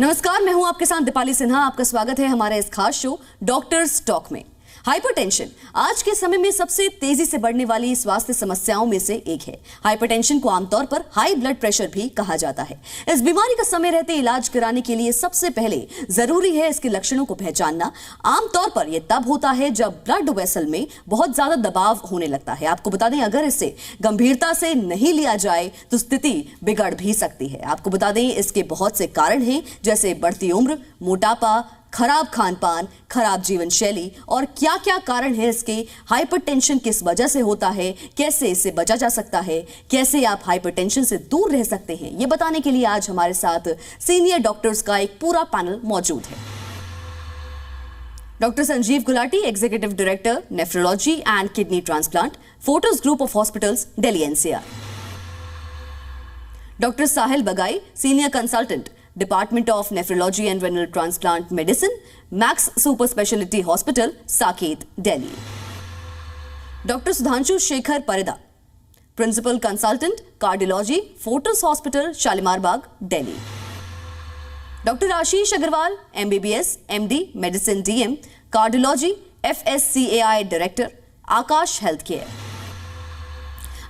नमस्कार, मैं हूं आपके साथ दीपाली सिन्हा। आपका स्वागत है हमारे इस खास शो डॉक्टर्स टॉक में। हाइपरटेंशन आज के समय में सबसे तेजी से बढ़ने वाली स्वास्थ्य समस्याओं में से एक है। हाइपरटेंशन को आमतौर पर हाई ब्लड प्रेशर भी कहा जाता है। इस बीमारी का समय रहते इलाज कराने के लिए सबसे पहले जरूरी है इसके लक्षणों को पहचानना। आमतौर पर यह तब होता है जब ब्लड वेसल में बहुत ज्यादा दबाव होने लगता है। आपको बता दें, अगर इसे गंभीरता से नहीं लिया जाए तो स्थिति बिगड़ भी सकती है। आपको बता दें, इसके बहुत से कारण हैं, जैसे बढ़ती उम्र, मोटापा, खराब खान पान, खराब जीवन शैली और क्या क्या कारण है इसके। हाइपरटेंशन किस वजह से होता है, कैसे इससे बचा जा सकता है, कैसे आप हाइपरटेंशन से दूर रह सकते हैं, ये बताने के लिए आज हमारे साथ सीनियर डॉक्टर्स का एक पूरा पैनल मौजूद है। Doctor Sanjeev Gulati, executive director, nephrology and kidney transplant, Fortis group of hospitals, Delhi NCR. Doctor Sahil Bagai, senior consultant, department of nephrology and renal transplant medicine, Max super speciality hospital, Saket, Delhi. Doctor Sudhanshu Shekhar Parida, principal consultant, cardiology, Fortis hospital, Shalimar Bagh, Delhi. Doctor Ashish Agarwal, MBBS, MD, medicine DM, cardiology, FSCAI director, Aakash health care.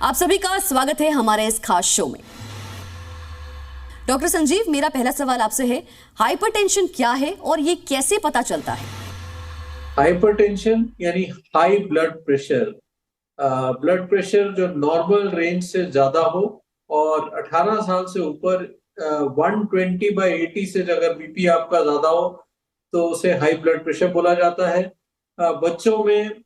आप सभी का स्वागत है हमारे इस खास show में। Doctor Sanjeev, मेरा पहला सवाल आपसे है, हाइपरटेंशन क्या है और ये कैसे पता चलता है? हाइपरटेंशन यानी high blood pressure, blood pressure जो नॉर्मल रेंज से ज्यादा हो और 18 साल से ऊपर 120/80 से अगर बीपी आपका ज्यादा हो तो उसे हाई ब्लड प्रेशर बोला जाता है। बच्चों में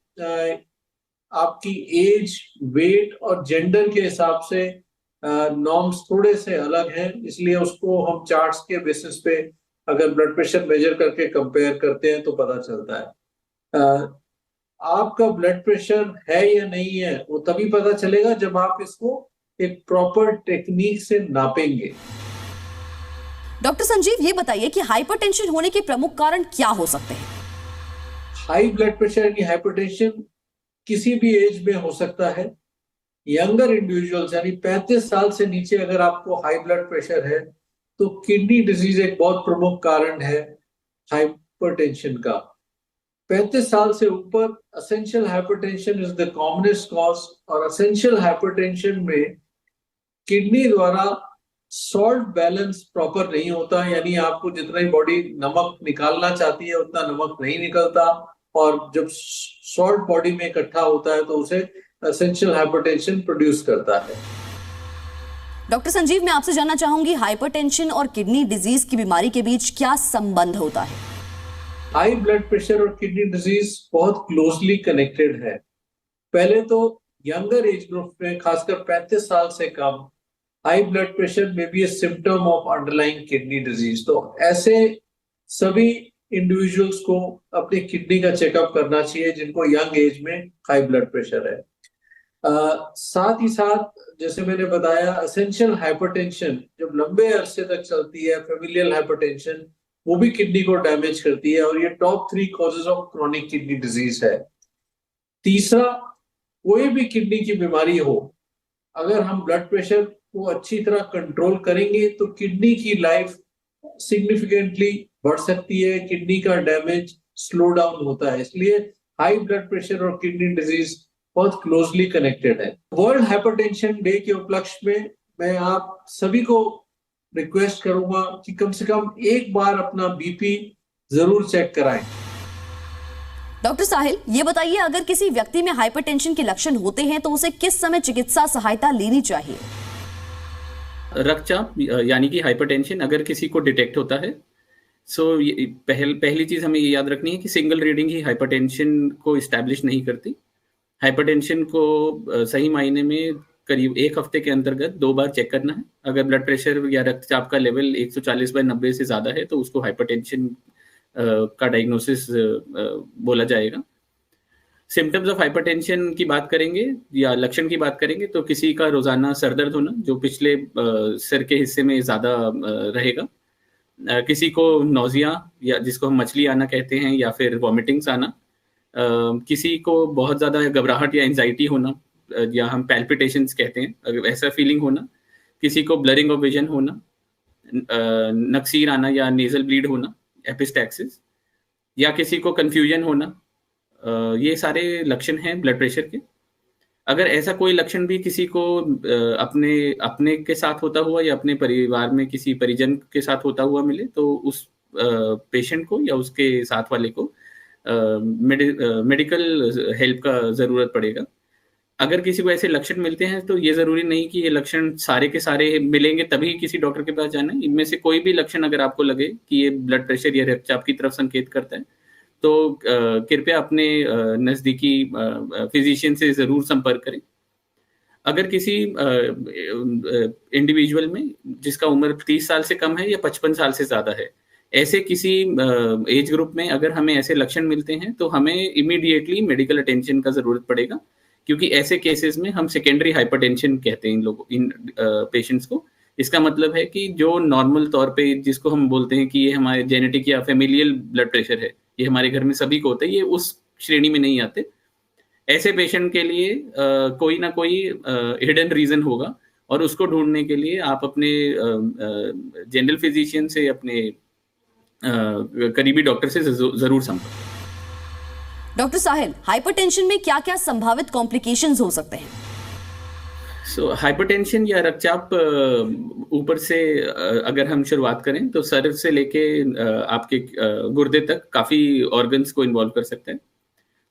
आपकी एज, वेट और जेंडर के हिसाब से नॉर्म्स थोड़े से अलग हैं, इसलिए उसको हम चार्ट्स के बेसिस पे अगर ब्लड प्रेशर मेजर करके कंपेयर करते हैं तो पता चलता है। आपका ब्लड प्रेशर है या नहीं है वो तभी पता चलेगा जब आप इसको एक प्रॉपर टेक्निक से नापेंगे। डॉक्टर संजीव, ये बताइए कि हाइपरटेंशन होने के प्रमुख कारण क्या हो सकते हैं? हाई ब्लड प्रेशर यानी हाइपरटेंशन किसी भी एज में हो सकता है। यंगर इंडिविजुअल्स यानी 35 साल से नीचे अगर आपको हाई ब्लड प्रेशर है तो किडनी डिजीज एक बहुत प्रमुख कारण है हाइपरटेंशन का। 35 साल से ऊपर essential hypertension is the commonest cause, और एसेंशियल हाइपरटेंशन में किडनी द्वारा सॉल्ट बैलेंस प्रॉपर नहीं होता, यानी आपको जितना ही बॉडी नमक निकालना चाहती है उतना नमक नहीं निकलता, और जब सॉल्ट बॉडी में इकट्ठा होता है तो उसे एसेंशियल हाइपरटेंशन प्रोड्यूस करता है। डॉक्टर संजीव, मैं आपसे जानना चाहूंगी, हाइपरटेंशन और किडनी डिजीज की बीमारी के बीच क्या संबंध होता है? हाई ब्लड प्रेशर और किडनी डिजीज बहुत क्लोजली कनेक्टेड है। पहले तो यंगर एज ग्रुप में, खासकर 35 साल से कम, हाई ब्लड प्रेशर में be a symptom of underlying kidney disease. तो ऐसे सभी इंडिविजुअल्स को अपनी किडनी का चेकअप करना चाहिए जिनको यंग एज में हाई ब्लड प्रेशर है। साथ ही साथ जैसे मैंने बताया, एसेंशियल हाइपरटेंशन जब लंबे अरसे तक चलती है, फेमिलियल हाइपरटेंशन, वो भी किडनी को डैमेज करती है, और ये top 3 causes of chronic kidney disease है। तीसरा, कोई भी किडनी की बीमारी हो, अगर हम ब्लड प्रेशर को अच्छी तरह कंट्रोल करेंगे तो किडनी की लाइफ सिग्निफिकेंटली बढ़ सकती है, किडनी का डैमेज स्लो डाउन होता है। इसलिए हाई ब्लड प्रेशर और किडनी डिजीज बहुत क्लोजली कनेक्टेड है। वर्ल्ड हाइपरटेंशन डे के उपलक्ष्य में मैं आप सभी को रिक्वेस्ट करूंगा कि कम से कम एक बार अपना बीपी जरूर चेक कराएं। डॉक्टर साहिल, ये बताइए, अगर किसी व्यक्ति में हाइपरटेंशन के लक्षण होते हैं तो उसे किस समय चिकित्सा सहायता लेनी चाहिए? रक्तचाप यानी कि हाइपरटेंशन अगर किसी को डिटेक्ट होता है, पहली चीज हमें ये याद रखनी है कि सिंगल रीडिंग ही हाइपरटेंशन को इस्टेब्लिश नहीं करती। हाइपरटेंशन को सही मायने में करीब 1 हफ्ते के अंतर्गत 2 बार चेक करना है। अगर ब्लड प्रेशर या रक्तचाप का लेवल 140/90 से ज्यादा है तो उसको हाइपरटेंशन का डायग्नोसिस बोला जाएगा। सिम्टम्स ऑफ हाइपरटेंशन की बात करेंगे या लक्षण की बात करेंगे तो किसी का रोजाना सर दर्द होना जो पिछले सिर के हिस्से में ज्यादा रहेगा, किसी को नोजिया या जिसको हम मछली आना कहते हैं या फिर वॉमिटिंग्स आना, किसी को बहुत ज़्यादा घबराहट या एंजाइटी होना या हम पैल्पिटेशंस कहते हैं, अगर ऐसा फीलिंग होना, किसी को ब्लरिंग ऑफ विजन होना, नक्सीर आना या नेजल ब्लीड होना, एपिस्टैक्सिस, या किसी को कंफ्यूजन होना, ये सारे लक्षण हैं ब्लड प्रेशर के। अगर ऐसा कोई लक्षण भी किसी को अपने अपने के साथ होता हुआ या अपने परिवार में किसी परिजन के साथ होता हुआ मिले, तो उस पेशेंट को या उसके साथ वाले को मेडिकल हेल्प का जरूरत पड़ेगा। अगर किसी को ऐसे लक्षण मिलते हैं तो ये जरूरी नहीं कि ये लक्षण सारे के सारे मिलेंगे तभी किसी डॉक्टर के पास जाना है। इनमें से कोई भी लक्षण अगर आपको लगे कि ये ब्लड प्रेशर या रक्तचाप की तरफ संकेत करता है, तो कृपया अपने नज़दीकी फिजिशियन से ज़रूर संपर्क करें। अगर किसी इंडिविजुअल में जिसका उम्र 30 साल से कम है या 55 साल से ज़्यादा है, ऐसे किसी एज ग्रुप में अगर हमें ऐसे लक्षण मिलते हैं तो हमें इमीडिएटली मेडिकल अटेंशन का ज़रूरत पड़ेगा, क्योंकि ऐसे केसेस में हम सेकेंडरी हाइपरटेंशन कहते हैं इन पेशेंट्स को। इसका मतलब है कि जो नॉर्मल तौर पे जिसको हम बोलते हैं कि ये हमारे जेनेटिक या फेमिलियल ब्लड प्रेशर है, ये हमारे घर में सभी को होता है, ये उस श्रेणी में नहीं आते। ऐसे पेशेंट के लिए कोई ना कोई हिडन रीजन होगा, और उसको ढूंढने के लिए आप अपने जनरल फिजिशियन से, अपने करीबी डॉक्टर से जरूर संपर्क। डॉक्टर साहिल, हाइपरटेंशन में क्या क्या संभावित कॉम्प्लिकेशंस हो सकते हैं? हाइपरटेंशन या रक्तचाप ऊपर से अगर हम शुरुआत करें तो सर से लेके आपके गुर्दे तक काफ़ी ऑर्गन्स को इन्वॉल्व कर सकते हैं।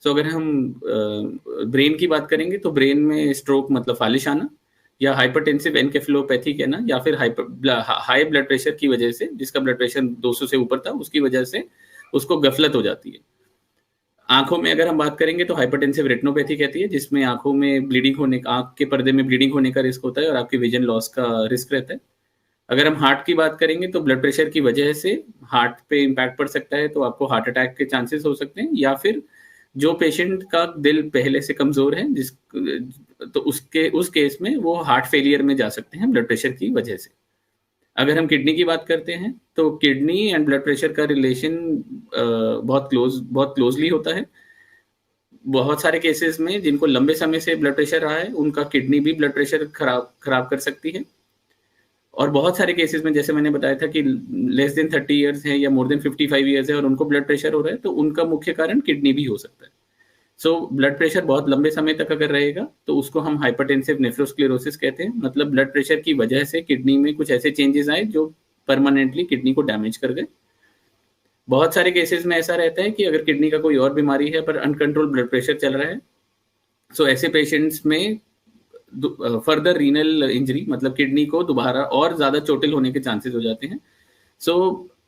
अगर हम ब्रेन की बात करेंगे तो ब्रेन में स्ट्रोक मतलब फालिश आना, या हाइपरटेंसिव एनकेफेलोपैथी कहना, या फिर हाई ब्लड प्रेशर की वजह से, जिसका ब्लड प्रेशर 200 से ऊपर था, उसकी वजह से उसको गफलत हो जाती है। आंखों में अगर हम बात करेंगे तो हाइपरटेंसिव रेटिनोपैथी कहती है, जिसमें आंखों में ब्लीडिंग होने का, आंख के पर्दे में ब्लीडिंग होने का रिस्क होता है और आपकी विजन लॉस का रिस्क रहता है। अगर हम हार्ट की बात करेंगे तो ब्लड प्रेशर की वजह से हार्ट पे इम्पैक्ट पड़ सकता है, तो आपको हार्ट अटैक के चांसेस हो सकते हैं। या फिर जो पेशेंट का दिल पहले से कमजोर है तो उस केस में वो हार्ट फेलियर में जा सकते हैं ब्लड प्रेशर की वजह से। अगर हम किडनी की बात करते हैं तो किडनी एंड ब्लड प्रेशर का रिलेशन बहुत क्लोजली होता है। बहुत सारे केसेस में जिनको लंबे समय से ब्लड प्रेशर रहा है, उनका किडनी भी ब्लड प्रेशर खराब कर सकती है। और बहुत सारे केसेस में, जैसे मैंने बताया था कि लेस देन 30 ईयर्स है या मोर देन 55 ईयर्स है और उनको ब्लड प्रेशर हो रहा है, तो उनका मुख्य कारण किडनी भी हो सकता है। ब्लड प्रेशर बहुत लंबे समय तक अगर रहेगा तो उसको हम हाइपरटेंसिव नेफ्रोस्क्लेरोसिस कहते हैं। मतलब ब्लड प्रेशर की वजह से किडनी में कुछ ऐसे चेंजेस आए जो परमानेंटली किडनी को डैमेज कर गए। बहुत सारे केसेस में ऐसा रहता है कि अगर किडनी का कोई और बीमारी है पर अनकंट्रोल ब्लड प्रेशर चल रहा है, ऐसे पेशेंट्स में फर्दर रीनल इंजरी, मतलब किडनी को दोबारा और ज्यादा चोटिल होने के चांसेस हो जाते हैं।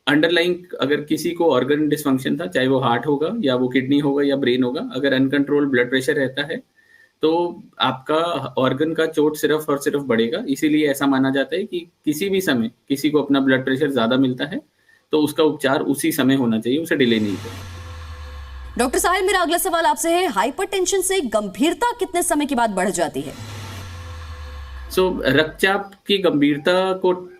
अंडरलाइंग अगर किसी को ऑर्गन डिसफंक्शन था, चाहे वो हार्ट होगा या वो किडनी होगा या ब्रेन होगा, अगर अनकंट्रोल ब्लड प्रेशर रहता है तो आपका ऑर्गन का चोट सिर्फ और सिर्फ बढ़ेगा। इसीलिए ऐसा माना जाता है कि किसी भी समय किसी को अपना ब्लड प्रेशर ज्यादा मिलता है तो उसका उपचार उसी समय होना चाहिए, उसे डिले नहीं करना। डॉक्टर साहिल, मेरा अगला सवाल आपसे है, हाइपरटेंशन से गंभीरता कितने समय के बाद बढ़ जाती है? रक्तचाप की गंभीरता को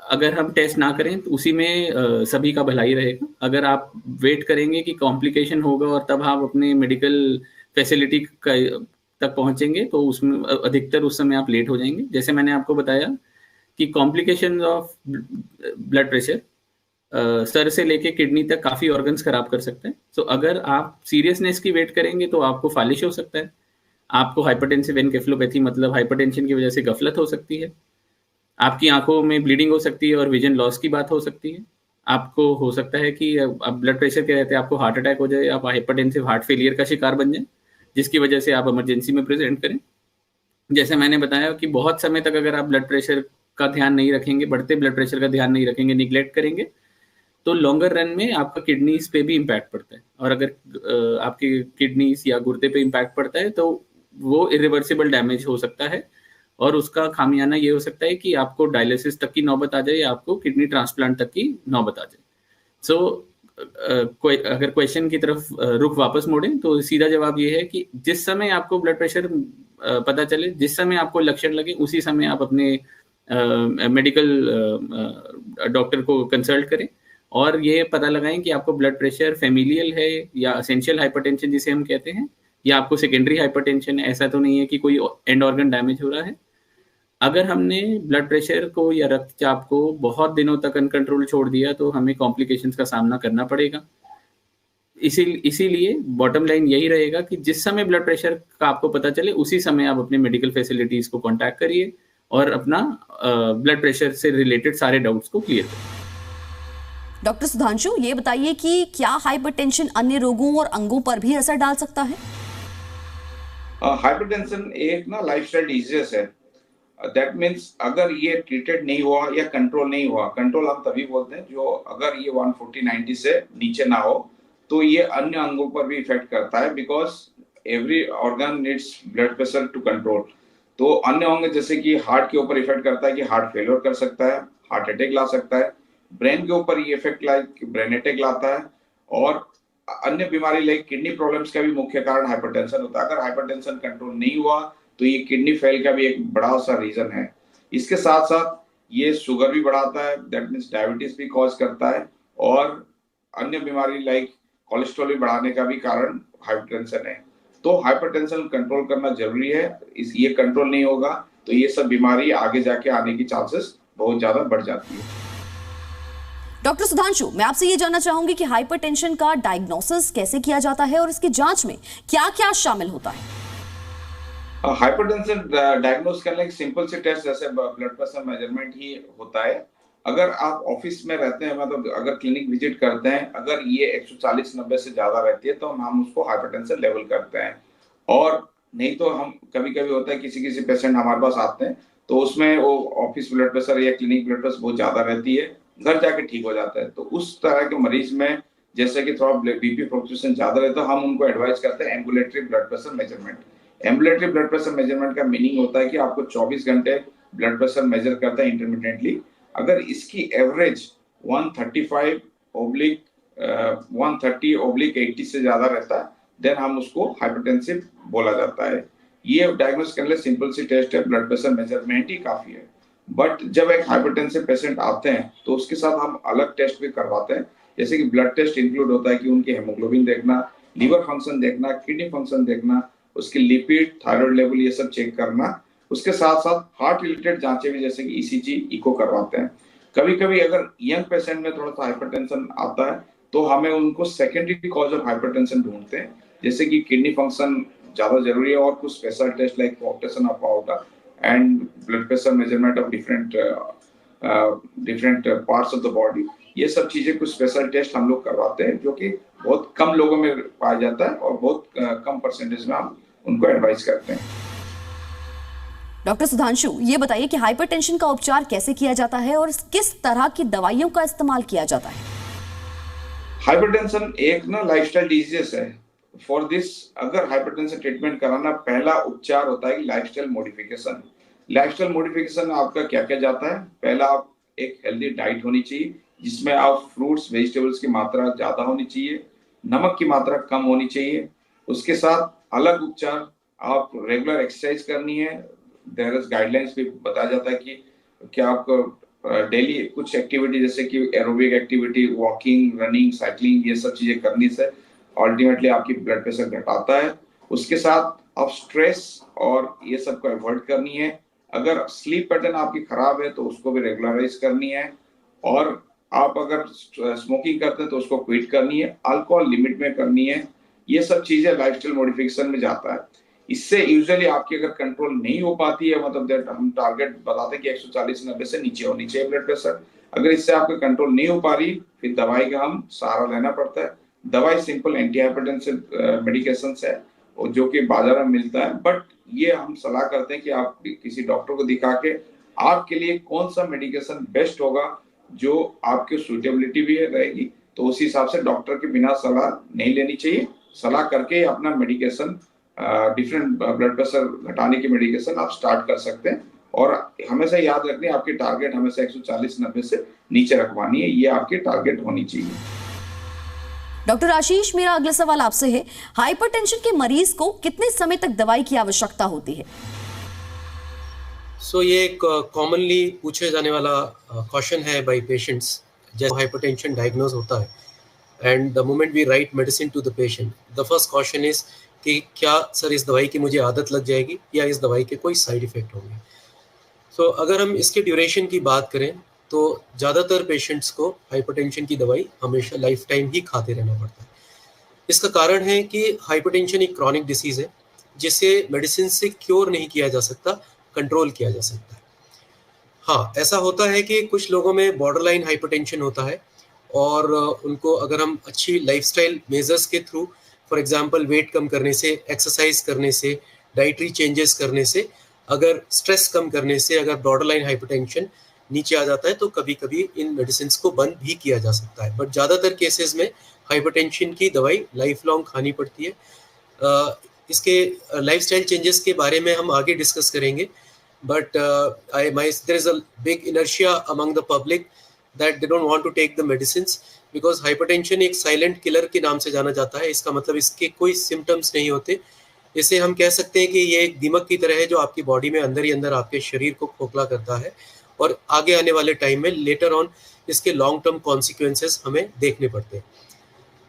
अगर हम टेस्ट ना करें तो उसी में सभी का भलाई रहेगा। अगर आप वेट करेंगे कि कॉम्प्लिकेशन होगा और तब आप अपने मेडिकल फैसिलिटी तक पहुंचेंगे तो उसमें अधिकतर उस समय आप लेट हो जाएंगे। जैसे मैंने आपको बताया कि complication of blood pressure sir से लेके किडनी तक काफ़ी ऑर्गन्स खराब कर सकते हैं। अगर आप सीरियसनेस की वेट करेंगे तो आपको फालिश हो सकता है, आपको हाइपरटेंसिव एनकेफेलोपैथी मतलब हाइपरटेंशन की वजह से गफलत हो सकती है, आपकी आंखों में ब्लीडिंग हो सकती है और विजन लॉस की बात हो सकती है। आपको हो सकता है कि अब ब्लड प्रेशर के रहते आपको हार्ट अटैक हो जाए, आप हाइपरटेंसिव हार्ट फेलियर का शिकार बन जाए, जिसकी वजह से आप इमरजेंसी में प्रेजेंट करें। जैसे मैंने बताया कि बहुत समय तक अगर आप ब्लड प्रेशर का ध्यान नहीं रखेंगे, बढ़ते ब्लड प्रेशर का ध्यान नहीं रखेंगे, निग्लेक्ट करेंगे, तो लॉन्गर रन में आपका किडनीज पे भी इम्पैक्ट पड़ता है। और अगर आपकी किडनीज या गुर्दे पे इम्पैक्ट पड़ता है तो वो इरिवर्सिबल डैमेज हो सकता है और उसका खामियाना ये हो सकता है कि आपको डायलिसिस तक की नौबत आ जाए या आपको किडनी ट्रांसप्लांट तक की नौबत आ जाए। अगर क्वेश्चन की तरफ रुख वापस मोड़ें तो सीधा जवाब ये है कि जिस समय आपको ब्लड प्रेशर पता चले, जिस समय आपको लक्षण लगे, उसी समय आप अपने मेडिकल डॉक्टर को कंसल्ट करें और ये पता लगाएं कि आपको ब्लड प्रेशर फैमिलियल है या एसेंशियल हाइपरटेंशन जिसे हम कहते हैं, या आपको सेकेंडरी हाइपरटेंशन है। ऐसा तो नहीं है कि कोई एंड ऑर्गन डैमेज हो रहा है। अगर हमने ब्लड प्रेशर को या रक्तचाप को बहुत दिनों तक अनकंट्रोल छोड़ दिया तो हमें कॉम्प्लिकेशंस का सामना करना पड़ेगा। इसीलिए बॉटम लाइन यही रहेगा कि जिस समय ब्लड प्रेशर का आपको पता चले उसी समय आप अपने मेडिकल फैसिलिटीज को कांटेक्ट करिए और अपना ब्लड प्रेशर से रिलेटेड सारे डाउट्स को क्लियर करिए। डॉक्टर सुधांशु, ये बताइए कि क्या हाइपरटेंशन अन्य रोगों और अंगों पर भी असर डाल सकता है? हाइपरटेंशन एक ना लाइफस्टाइल डिजीज है। दैट मीन्स अगर ये ट्रीटेड नहीं हुआ या कंट्रोल नहीं हुआ, कंट्रोल हम तभी बोलते हैं जो अगर ये 140/90 से नीचे ना हो, तो ये अन्य अंगों पर भी इफेक्ट करता है, because every organ needs blood pressure to control. तो अन्य अंग जैसे कि हार्ट के ऊपर इफेक्ट करता है कि हार्ट फेलियर कर सकता है, हार्ट अटैक ला सकता है। ब्रेन के ऊपर ये इफेक्ट लाइक ब्रेन अटैक लाता है, और अन्य बीमारी लाइक किडनी प्रॉब्लम्स का भी मुख्य कारण हाइपरटेंशन होता है। अगर हाइपरटेंशन कंट्रोल नहीं हुआ तो ये किडनी फेल का भी एक बड़ा सा रीजन है। इसके साथ साथ ये शुगर भी बढ़ाता है, दैट मीन्स डायबिटीज भी कॉज करता है, और अन्य बीमारी लाइक कोलेस्ट्रॉल भी बढ़ाने का भी कारण हाइपरटेंशन है। तो हाइपरटेंशन कंट्रोल करना जरूरी है। ये कंट्रोल नहीं होगा तो ये सब बीमारी आगे जाके आने की चांसेस बहुत ज्यादा बढ़ जाती है। डॉक्टर सुधांशु, मैं आपसे ये जानना चाहूंगी कि हाइपरटेंशन का डायग्नोसिस कैसे किया जाता है और इसकी जांच में क्या-क्या शामिल होता है? हाइपरटेंशन डायग्नोस करने एक सिंपल सी टेस्ट जैसे ब्लड प्रेशर मेजरमेंट ही होता है। अगर आप ऑफिस में रहते हैं, मतलब अगर क्लिनिक विजिट करते हैं, अगर ये 140/90 से ज्यादा रहती है तो हम उसको हाइपरटेंशन लेवल करते हैं। और नहीं तो हम कभी-कभी होता है किसी पेशेंट हमारे पास आते हैं तो उसमें वो ऑफिस ब्लड प्रेशर या क्लिनिक ब्लड प्रेशर बहुत ज्यादा रहती है, घर जाके ठीक हो जाता है। तो उस तरह के मरीज में जैसे कि थोड़ा बीपी फ्लक्चुएशन ज्यादा रहता है, हम उनको एडवाइस करते हैं ambulatory blood pressure measurement. Ambulatory blood pressure measurement का मीनिंग होता है कि आपको 24 घंटे ब्लड प्रेशर मेजर करता है इंटरमिटेंटली। अगर इसकी एवरेज 130/80 से ज्यादा रहता है देन हम उसको हाइपरटेंसिव बोला जाता है। ये डायग्नोस करने लिए सिंपल सी टेस्ट है, ब्लड प्रेशर मेजरमेंट ही काफी है। बट जब एक हाइपरटेंसिव पेशेंट आते हैं तो उसके साथ हम अलग टेस्ट भी करवाते हैं, जैसे कि ब्लड टेस्ट इंक्लूड होता है कि उनकी हेमोग्लोबिन देखना, लीवर फंक्शन देखना, किडनी फंक्शन देखना, उसकी लिपिड, थायराइड लेवल ये सब चेक करना। उसके साथ साथ हार्ट रिलेटेड जांचें भी जैसे कि ईसीजी, इको करवाते हैं। कभी-कभी अगर यंग पेशेंट में थोड़ा सा हाइपरटेंशन आता है तो हमें उनको सेकेंडरी कॉज ऑफ हाइपरटेंशन ढूंढते हैं, जैसे कि किडनी फंक्शन ज्यादा जरूरी है और कुछ special test like coarctation of powder and blood pressure measurement of different parts of the body. ये सब चीजें कुछ स्पेशल टेस्ट हम लोग करवाते हैं जो कि बहुत कम लोगों में पाया जाता है और बहुत कम परसेंटेज में हम उनको एडवाइस करते हैं। डॉक्टर सुधांशु, ये बताइए कि हाइपरटेंशन का उपचार कैसे किया जाता है और किस तरह की दवाइयों का इस्तेमाल किया जाता है? हाइपरटेंशन एक ना लाइफस्टाइल डिजीज है। फॉर दिस अगर हाइपरटेंशन ट्रीटमेंट कराना, पहला उपचार होता है लाइफस्टाइल मॉडिफिकेशन। लाइफस्टाइल मॉडिफिकेशन आपका क्या क्या जाता है? पहला, आप एक हेल्दी डाइट होनी चाहिए जिसमें आप फ्रूट्स वेजिटेबल्स की मात्रा ज्यादा होनी चाहिए, नमक की मात्रा कम होनी चाहिए। उसके साथ अलग उपचार, आप रेगुलर एक्सरसाइज करनी है। देयर इज गाइडलाइंस भी बताया जाता है कि क्या आपको डेली कुछ एक्टिविटी जैसे कि aerobic activity, walking, running, cycling, ये सब चीजें करने से अल्टीमेटली आपकी ब्लड प्रेशर घटाता है। उसके साथ आप स्ट्रेस और ये सब को अवॉइड करनी है। अगर स्लीप पैटर्न आपकी खराब है तो उसको भी रेगुलराइज करनी है। और आप अगर स्मोकिंग करते हैं तो उसको क्विट करनी है, अल्कोहल लिमिट में करनी है। ये सब चीजें लाइफस्टाइल मॉडिफिकेशन में जाता है। इससे यूजुअली आपकी अगर कंट्रोल नहीं हो पाती है, मतलब दैट हम टारगेट बताते हैं कि 140/90 से नीचे होनी चाहिए ब्लड प्रेशर। अगर इससे आपका कंट्रोल नहीं हो पा रही, फिर दवाई का हम सहारा लेना पड़ता है। दवाई सिंपल एंटी हाइपरटेंसिव मेडिकेशन है जो कि बाजार में मिलता है, बट ये हम सलाह करते हैं कि आप किसी डॉक्टर को दिखा के आपके लिए कौन सा मेडिकेशन बेस्ट होगा जो आपके सूटेबिलिटी भी रहेगी, तो उस हिसाब से डॉक्टर के बिना सलाह नहीं लेनी चाहिए। सलाह करके अपना मेडिकेशन, डिफरेंट ब्लड प्रेशर घटाने की मेडिकेशन आप स्टार्ट कर सकते हैं। और हमेशा याद रखनी है आपकी टारगेट हमेशा 140/90 से नीचे रखवानी है, ये आपकी टारगेट होनी चाहिए। डॉक्टर आशीष, मेरा अगला सवाल आपसे है, हाइपरटेंशन के मरीज को कितने समय तक दवाई की आवश्यकता होती है? ये एक कॉमनली पूछे जाने वाला क्वेश्चन है बाय पेशेंट्स जब हाइपरटेंशन डायग्नोज होता है, and the moment we write medicine to the patient, the first question is कि क्या सर इस दवाई की मुझे आदत लग जाएगी या इस दवाई के कोई साइड इफेक्ट होंगे। तो अगर हम इसके ड्यूरेशन की बात करें तो ज़्यादातर पेशेंट्स को हाइपरटेंशन की दवाई हमेशा लाइफ टाइम ही खाते रहना पड़ता है। इसका कारण है कि हाइपरटेंशन एक क्रॉनिक डिसीज़ है जिसे मेडिसिन से क्योर नहीं किया जा सकता, कंट्रोल किया जा सकता है। हाँ, ऐसा होता है कि कुछ लोगों में बॉर्डरलाइन हाइपरटेंशन होता है और उनको अगर हम अच्छी लाइफस्टाइल मेजर्स के थ्रू, फॉर एग्जांपल वेट कम करने से, एक्सरसाइज करने से, डाइटरी चेंजेस करने से, अगर स्ट्रेस कम करने से अगर बॉर्डरलाइन हाइपरटेंशन नीचे आ जाता है तो कभी कभी इन मेडिसिन को बंद भी किया जा सकता है। बट ज़्यादातर केसेस में हाइपरटेंशन की दवाई लाइफ लॉन्ग खानी पड़ती है। इसके लाइफस्टाइल चेंजेस के बारे में हम आगे डिस्कस करेंगे, but there is a big inertia among the public that they don't want to take the medicines because hypertension एक silent killer के नाम से जाना जाता है। इसका मतलब इसके कोई symptoms नहीं होते। इसे हम कह सकते हैं कि ये एक दीमक की तरह है जो आपकी बॉडी में अंदर ही अंदर आपके शरीर को खोखला करता है और आगे आने वाले टाइम में लेटर ऑन इसके लॉन्ग टर्म कॉन्सिक्वेंसेस हमें देखने पड़ते हैं।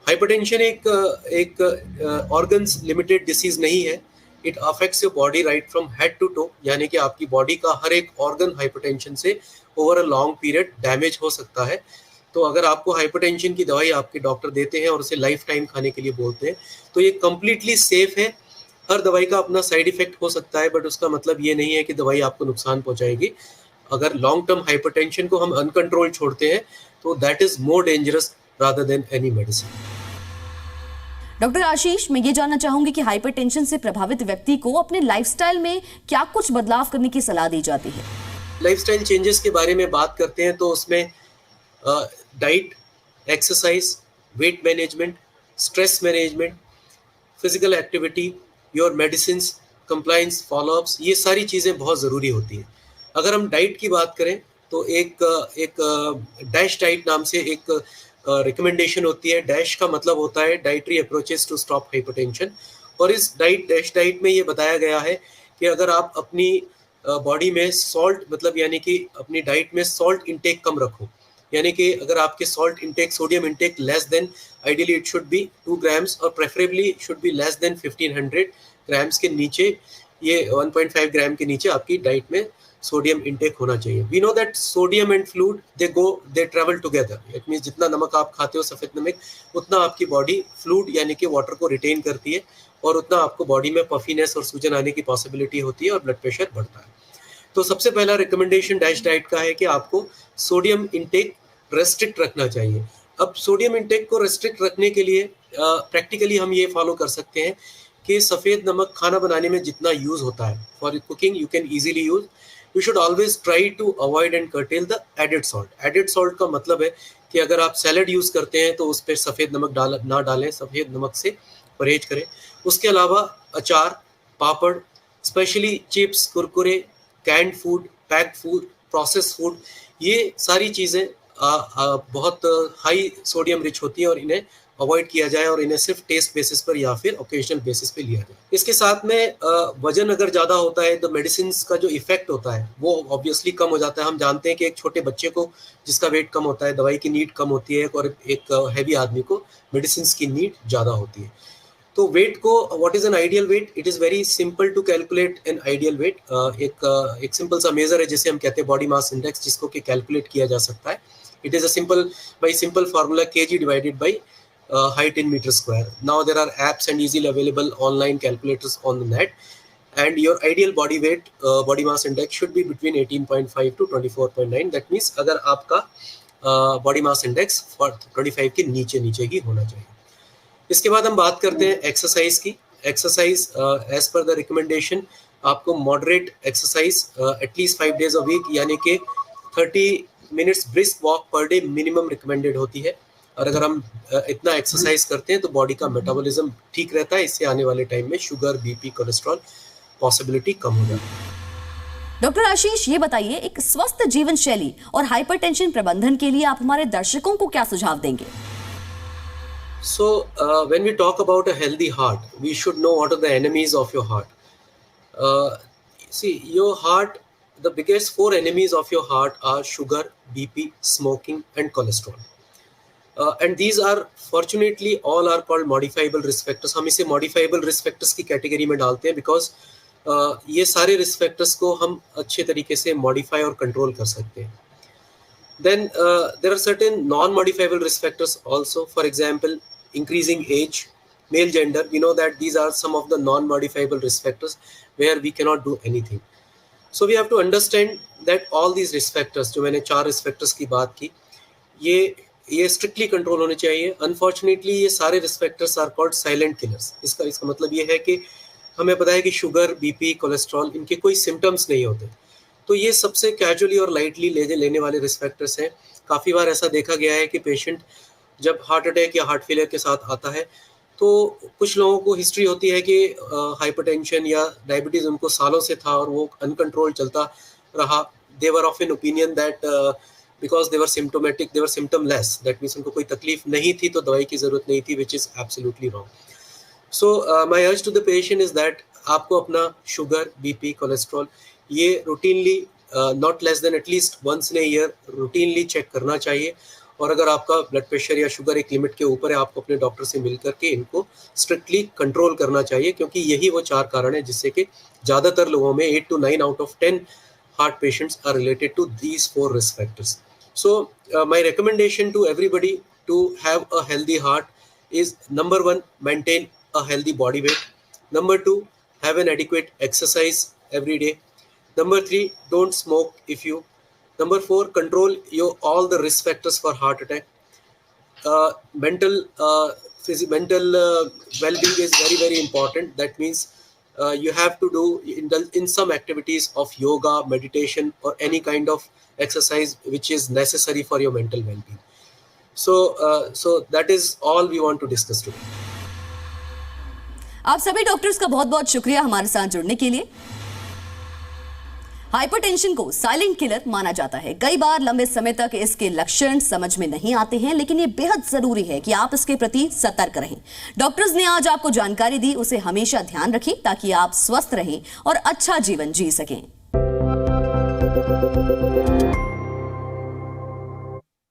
हाइपरटेंशन एक ऑर्गन्स लिमिटेड डिसीज नहीं है। It affects your body right from head to toe, यानी कि आपकी बॉडी का हर एक ऑर्गन हाइपरटेंशन से over a long period damage हो सकता है। तो अगर आपको हाइपरटेंशन की दवाई आपके डॉक्टर देते हैं और उसे लाइफ टाइम खाने के लिए बोलते हैं तो ये कम्प्लीटली सेफ है। हर दवाई का अपना साइड इफेक्ट हो सकता है बट उसका मतलब ये नहीं है कि दवाई आपको नुकसान पहुंचाएगी। अगर लॉन्ग टर्म हाइपरटेंशन को हम अनकंट्रोल छोड़ते हैं तो that is more dangerous rather than any medicine. Doctor Ashish, मैं ये जानना चाहूंगी कि हाइपरटेंशन से प्रभावित व्यक्ति को अपने लाइफस्टाइल में क्या कुछ बदलाव करने की सलाह दी जाती है? लाइफस्टाइल चेंजेस के बारे में बात करते हैं तो उसमें diet, exercise, weight management, stress management, physical activity, your medicine, compliance, follow-ups, ये सारी चीज़ें बहुत ज़रूरी होती हैं। अगर हम डाइट की बात करें तो एक डैश डाइट नाम से एक रिकमेंडेशन होती है। डैश का मतलब होता है dietary approaches to stop hypertension, और इस डैश डाइट में ये बताया गया है कि अगर आप अपनी बॉडी में सॉल्ट मतलब यानी कि अपनी डाइट में सॉल्ट इंटेक कम रखो, यानी कि अगर आपके salt intake, sodium intake less than, ideally it should be 2 grams और preferably should be less than 1500 grams के नीचे, ये 1.5 ग्राम के नीचे आपकी डाइट में सोडियम इंटेक होना चाहिए। We know that sodium and fluid they travel together. It means जितना नमक आप खाते हो, सफेद नमक, उतना आपकी बॉडी फ्लूइड यानी कि वाटर को रिटेन करती है और उतना आपको बॉडी में पफीनेस और सूजन आने की पॉसिबिलिटी होती है और ब्लड प्रेशर बढ़ता है। तो सबसे पहला रिकमेंडेशन डैश डाइट का है कि आपको सोडियम इंटेक रेस्ट्रिक्ट रखना चाहिए। अब सोडियम इंटेक को रेस्ट्रिक्ट रखने के लिए प्रैक्टिकली हम ये फॉलो कर सकते हैं कि सफ़ेद नमक खाना बनाने में जितना यूज़ होता है, for cooking you can easily use, you should always try to avoid and curtail the added salt. Added salt का मतलब है कि अगर आप सैलड यूज़ करते हैं तो उस पर सफ़ेद नमक ना डालें, सफ़ेद नमक से परहेज करें। उसके अलावा अचार, पापड़, specially chips, Kurkure, canned food, packed food, process food, ये सारी चीज़ें बहुत हाई सोडियम रिच होती हैं और इन्हें अवॉइड किया जाए और इन्हें सिर्फ टेस्ट बेसिस पर या फिर ओकेजनल बेसिस पे लिया जाए। इसके साथ में वजन अगर ज़्यादा होता है तो मेडिसिन का जो इफेक्ट होता है वो ऑब्वियसली कम हो जाता है। हम जानते हैं कि एक छोटे बच्चे को जिसका वेट कम होता है दवाई की नीड कम होती है और एक हैवी आदमी को मेडिसिन की नीड ज़्यादा होती है। तो वेट को, what is an ideal weight? It is very simple to calculate an ideal weight. एक सिंपल सा मेजर है जिसे हम कहते हैं बॉडी मास इंडेक्स, जिसको कि कैलकुलेट किया जा सकता है। It is a simple formula kg divided by height in meter square. Now there are apps and easily available online calculators on the net, and your ideal body weight, body mass index should be between 18.5 to 24.9. That means अगर आपका body mass index 25 के नीचे ही होना चाहिए। इसके बाद हम बात करते हैं एक्सरसाइज की। Exercise as per the recommendation आपको moderate exercise at least 5 days a week, यानी कि 30 minutes brisk walk per day minimum recommended होती है। और अगर हम इतना एक्सरसाइज करते हैं तो बॉडी का मेटाबॉलिज्म ठीक रहता है। इससे आने वाले टाइम में शुगर, बीपी, कोलेस्ट्रॉल पॉसिबिलिटी कम हो जाती है। डॉक्टर आशीष, ये बताइए, एक स्वस्थ जीवन शैली और हाइपरटेंशन प्रबंधन के लिए आप हमारे दर्शकों को क्या सुझाव देंगे? So when we talk about a healthy heart, we should know what are the enemies of your heart. See, your heart, the biggest 4 enemies of your heart are sugar, BP, smoking and cholesterol. And these are fortunately all are called modifiable risk factors. हम इसे modifiable risk factors की category में डालते हैं because ये सारे risk factors को हम अच्छे तरीके से मॉडिफाई और कंट्रोल कर सकते हैं. Then there are certain non-modifiable risk factors also. For example, increasing age, male gender. We know that these are some of the non-modifiable risk factors where we cannot do anything. So we have to understand that all these risk factors, जो मैंने 4 risk factors की बात की, ये strictly control होने चाहिए. Unfortunately, ये सारे risk factors are called silent killers. इसका मतलब ये है कि हमें पता है कि शुगर, बीपी, कोलेस्ट्रॉल, इनके कोई सिम्टम्स नहीं होते. तो ये सबसे कैजुअली और लाइटली लेने वाले रिस्क फैक्टर्स हैं. काफ़ी बार ऐसा देखा गया है कि पेशेंट जब हार्ट अटैक या हार्ट फेलियर के साथ आता है तो कुछ लोगों को हिस्ट्री होती है कि हाइपरटेंशन या डायबिटीज़ उनको सालों से था और वो अनकंट्रोल चलता रहा. They were of an opinion that because they were symptomatic, they were symptomless, that means उनको कोई तकलीफ नहीं थी तो दवाई की ज़रूरत नहीं थी, which is absolutely wrong. So my urge to the patient is that आपको अपना शुगर, बीपी, कोलेस्ट्रॉल ये routinely not less than at least once in a year routinely check करना चाहिए. और अगर आपका ब्लड प्रेशर या शुगर एक लिमिट के ऊपर है, आपको अपने डॉक्टर से मिल करके इनको स्ट्रिक्टली कंट्रोल करना चाहिए, क्योंकि यही वो 4 कारण है जिससे कि ज़्यादातर लोगों में 8 to 9 out of 10 heart patients are related to these 4 risk factors. So my recommendation to everybody to have a healthy heart is number 1, maintain a healthy body weight. Number 2, have an adequate exercise every day. Number 3, don't smoke if you. Number 4, control all the risk factors for heart attack. Mental well-being is very, very important. That means you have to do in some activities of yoga, meditation, or any kind of exercise which is necessary for your mental well-being. So that is all we want to discuss today. आप सभी doctors का बहुत बहुत शुक्रिया हमारे साथ जुड़ने के लिए. हाइपरटेंशन को साइलेंट किलर माना जाता है. कई बार लंबे समय तक इसके लक्षण समझ में नहीं आते हैं, लेकिन ये बेहद जरूरी है कि आप इसके प्रति सतर्क रहें. डॉक्टर्स ने आज आपको जानकारी दी, उसे हमेशा ध्यान रखें ताकि आप स्वस्थ रहें और अच्छा जीवन जी सकें.